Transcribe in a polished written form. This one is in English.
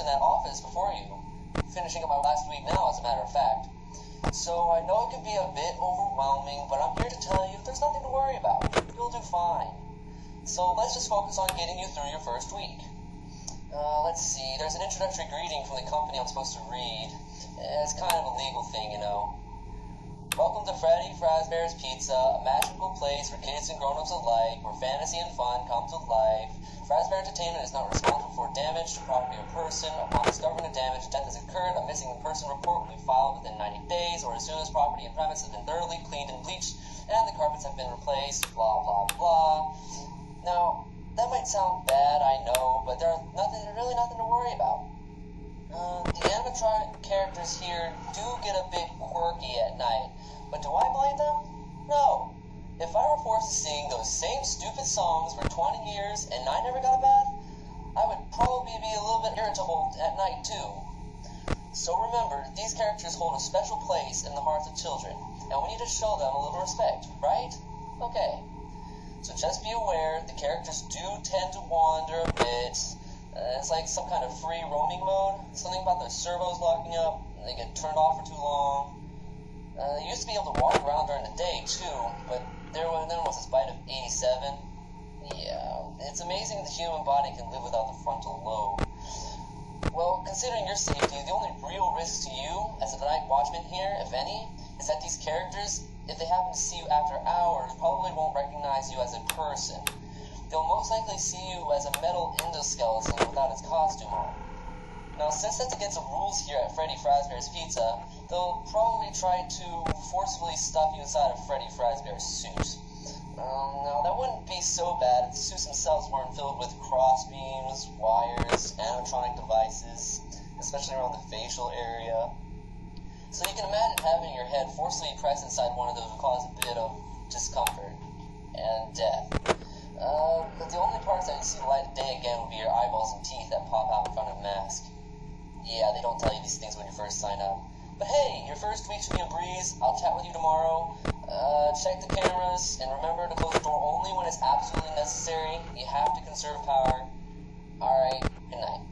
in that office before you. Finishing up my last week now, as a matter of fact. So I know it can be a bit overwhelming, but I'm here to tell you there's nothing to worry about. You'll do fine. So let's just focus on getting you through your first week. Let's see, there's an introductory greeting from the company I'm supposed to read. It's kind of a legal thing, you know. Welcome to Freddy Fazbear's Pizza, a magical place for kids and grown-ups alike, where fantasy and fun come to life. Fazbear Entertainment is not responsible for damage to property or person. Upon discovering the damage, death has occurred, a missing person report will be filed within 90 days, or as soon as property and premise has been thoroughly cleaned and bleached, and the carpets have been replaced, blah, blah, blah. Now, that might sound bad, I know, but there's really nothing to worry about. The animatronic characters here do get a bit quirky at night, but do I blame them? No. If I were forced to sing those same stupid songs for 20 years and I never got a bath, I would probably be a little bit irritable at night too. So remember, these characters hold a special place in the hearts of children, and we need to show them a little respect, right? Okay. So just be aware, the characters do tend to wander a bit. It's like some kind of free roaming mode. Something about their servos locking up, and they get turned off for too long. They used to be able to walk around during the day too, but there was this bite of 87. Yeah, it's amazing the human body can live without the frontal lobe. Well, considering your safety, the only real risk to you, as a night watchman here, if any, is that these characters, if they happen to see you after hours, probably won't recognize you as a person. They'll most likely see you as a metal endoskeleton without its costume on. Now, since that's against the rules here at Freddy Fazbear's Pizza, they'll probably try to forcefully stuff you inside of Freddy Fazbear's suit. Now, that wouldn't be so bad if the suits themselves weren't filled with crossbeams, wires, animatronic devices, especially around the facial area. So you can imagine having your head forcefully pressed inside one of those would cause a bit of discomfort and death. But the only parts that you see the light of day again would be your eyeballs and teeth that pop out in front of a mask. Yeah, they don't tell you these things when you first sign up. But hey, your first week should be a breeze. I'll chat with you tomorrow. Check the cameras, and remember to close the door only when it's absolutely necessary. You have to conserve power. Alright, good night.